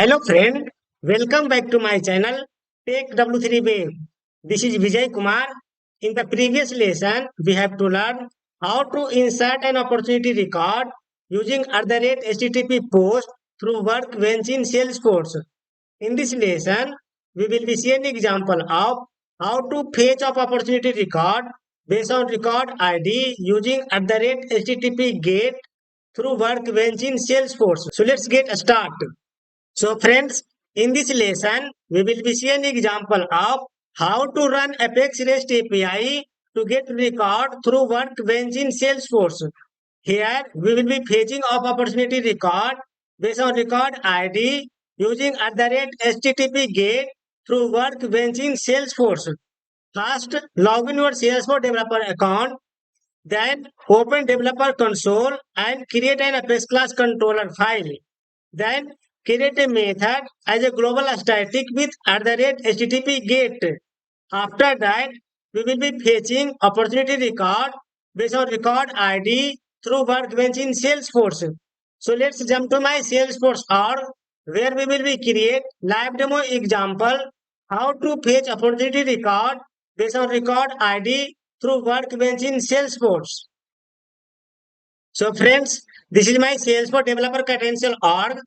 Hello friend, welcome back to my channel Take W3 Wave. This is Vijay Kumar. In the previous lesson, we have to learn how to insert an opportunity record using @HTTP post through Workbench in Salesforce. In this lesson, we will be seeing an example of how to fetch of opportunity record based on record ID using @HTTP GET through Workbench in Salesforce. So let's get started. So friends, in this lesson, we will be seeing an example of how to run Apex REST API to get record through Workbench in Salesforce. Here, we will be fetching of opportunity record based on record ID using @HTTP GET through Workbench in Salesforce. First, log in your Salesforce developer account, then open developer console and create an Apex class controller file. Then create a method as a global static with @HTTP GET. After that, we will be fetching opportunity record based on record ID through Workbench in Salesforce. So let's jump to my Salesforce org where we will be create live demo example how to fetch opportunity record based on record ID through Workbench in Salesforce. So friends, this is my Salesforce developer credential org.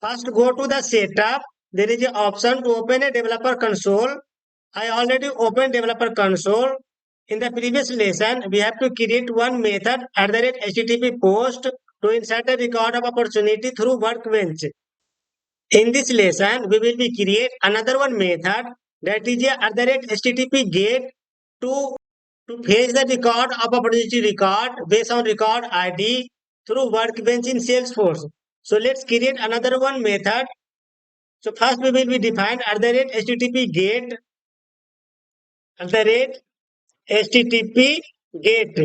First go to the setup. There is an option to open a developer console. I already opened developer console. In the previous lesson, we have to create one method @HTTP post to insert a record of opportunity through Workbench. In this lesson, we will be create another one method that is a @HTTP GET to fetch the record of opportunity record based on record ID through Workbench in Salesforce. So let's create another one method. So first we will be defined @HTTP GET @HTTP GET.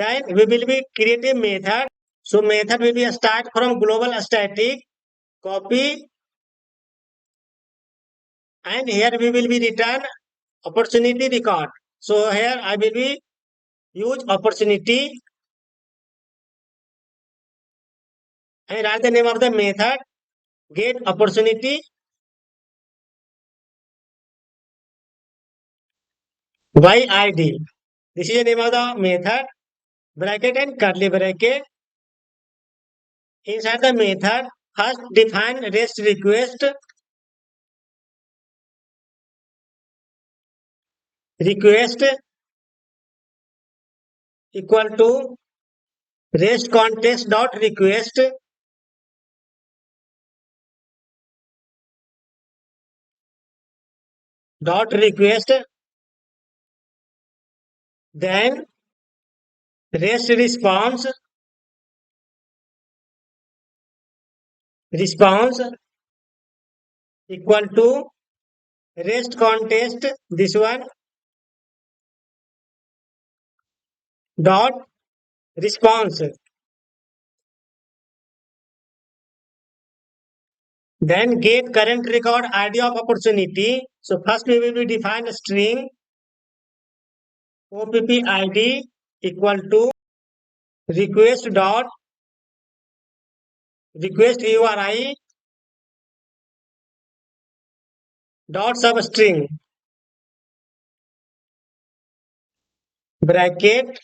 Then we will be create a method. So method will be start from global static, copy, and here we will be return opportunity record. So here I will be use opportunity and write the name of the method get opportunity YID. This is the name of the method, bracket and curly bracket. Inside the method, first define REST request. Request equal to REST context dot request dot request. Then REST response equal to REST context this one dot response. Then get current record ID of opportunity. So first we will be define a string OPP equal to request dot request URI dot substring bracket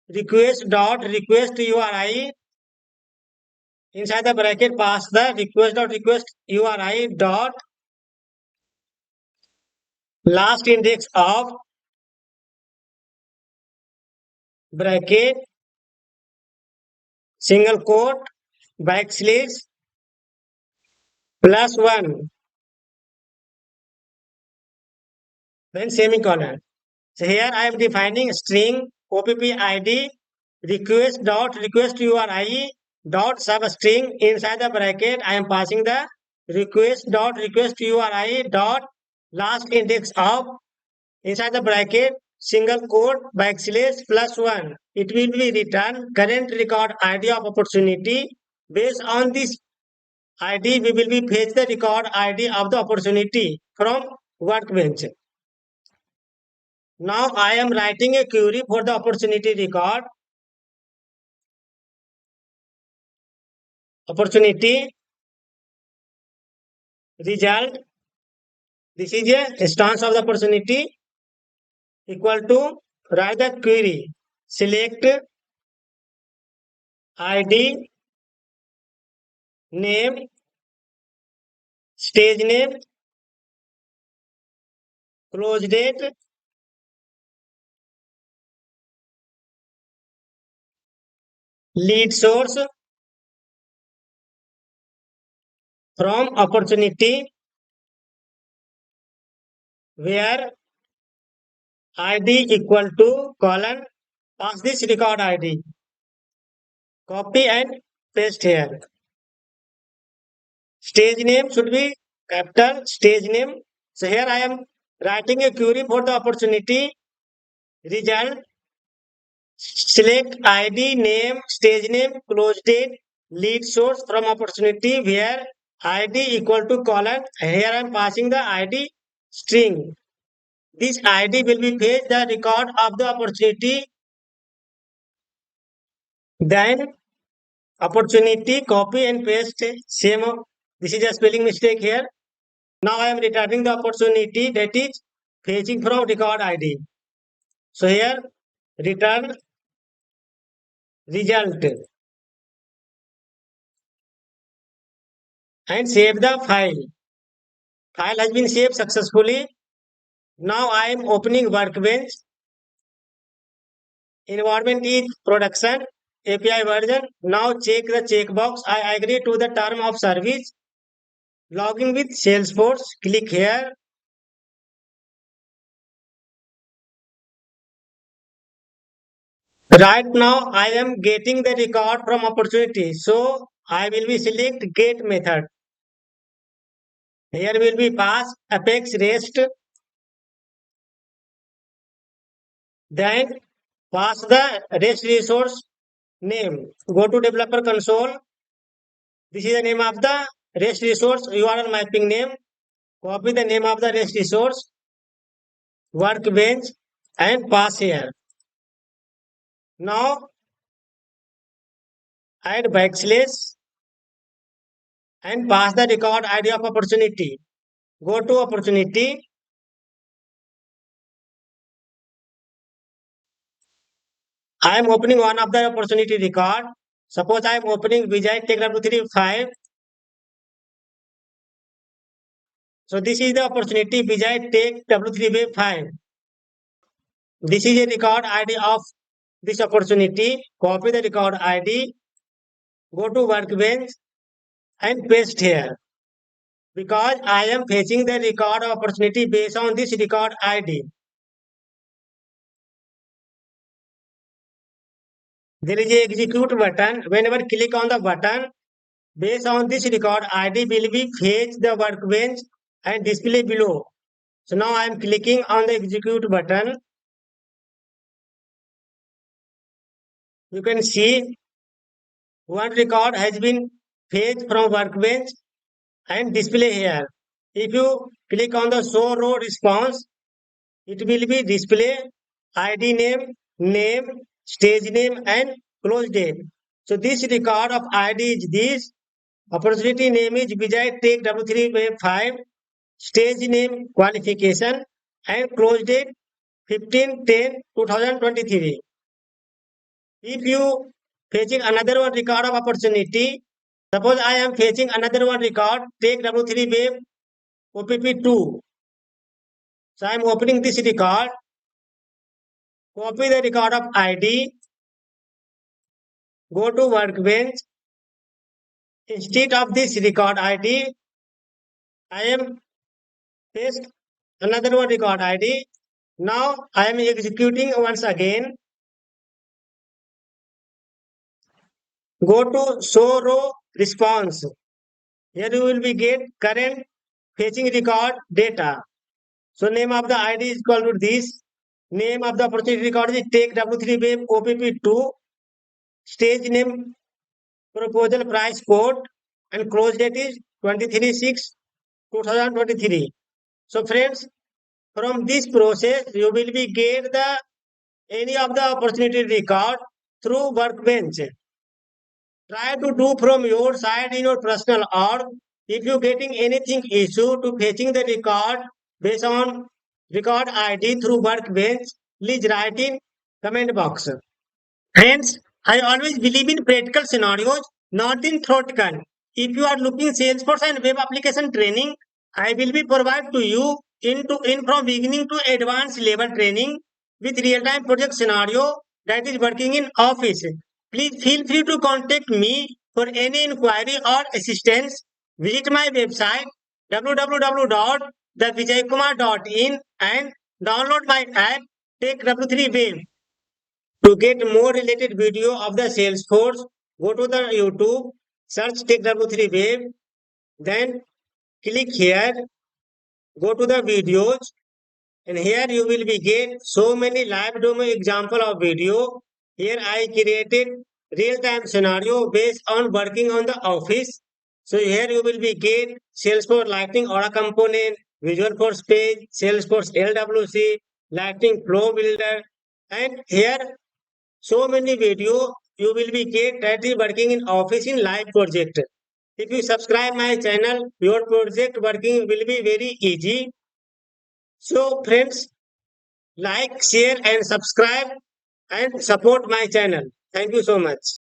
request dot request URI inside the bracket pass the request URI dot last index of bracket single quote backslash +1 then semicolon. So here I am defining string OPP request dot request URI dot substring inside the bracket. I am passing the request dot request URI dot last index of inside the bracket single quote backslash +1. It will be return current record ID of opportunity. Based on this ID, we will be fetch the record ID of the opportunity from Workbench. Now I am writing a query for the opportunity record. Opportunity result. This is a stance of the opportunity equal to write the query. Select ID, name, stage name, close date, lead source from opportunity where ID equal to colon, pass this record ID, copy and paste here. Stage name should be capital stage name. So here I am writing a query for the opportunity result. Select ID, name, stage name, close date, lead source from opportunity where ID equal to colon. Here I am passing the ID string. This ID will be fetch the record of the opportunity. Then opportunity copy and paste same. This is a spelling mistake here. Now I am returning the opportunity that is fetching from record ID. So here return result and save the file. File has been saved successfully. Now I am opening Workbench. Environment is production API version. Now check the checkbox. I agree to the term of service. Login with Salesforce. Click here. Right now I am getting the record from opportunity. So I will be select get method. Here will be pass Apex REST. Then pass the REST resource name. Go to developer console. This is the name of the REST resource URL mapping name. Copy the name of the REST resource, Workbench, and pass here. Now add backslash and pass the record ID of opportunity. Go to opportunity. I am opening one of the opportunity record. Suppose I am opening Vijay Tech W35. So this is the opportunity Vijay Tech W35. This is a record ID of this opportunity. Copy the record ID. Go to Workbench and paste here. Because I am fetching the record of opportunity based on this record ID. There is a execute button. Whenever click on the button, based on this record ID will be fetch the Workbench and display below. So now I am clicking on the execute button. You can see one record has been fetched from Workbench and display here. If you click on the show row response, it will be display ID name, stage name, and close date. So this record of ID is this. Opportunity name is Vijay Tech W35, stage name qualification, and close date 15/10/2023. If you fetching another one record of opportunity, suppose I am fetching another one record, take W3 Web OPP2. So I am opening this record, copy the record of ID, go to Workbench. Instead of this record ID, I am paste another one record ID. Now I am executing once again. Go to show row response. Here you will be get current fetching record data. So name of the ID is equal to this. Name of the opportunity record is take W3 Web OPP2. Stage name proposal price quote and close date is 23/6/2023. So friends, from this process you will be get the any of the opportunity record through Workbench. Try to do from your side in your personal org. If you getting anything issue to fetching the record based on record ID through Workbench, please write in comment box. Friends, I always believe in practical scenarios, not in theoretical. If you are looking Salesforce and web application training, I will be provide to you in from beginning to advanced level training with real-time project scenario that is working in office. Please feel free to contact me for any inquiry or assistance. Visit my website www.thevijaykumar.in and download my app Take W3 Web. To get more related video of the Salesforce, go to the YouTube, search TechW3 Web, then click here, go to the videos, and here you will be get so many live demo example of video. Here I created real-time scenario based on working on the office. So here you will be get Salesforce Lightning Aura component, Visual Force page, Salesforce LWC, Lightning Flow Builder, and here so many video you will be get that is working in office in live project. If you subscribe my channel, your project working will be very easy. So friends, like, share and subscribe and support my channel. Thank you so much.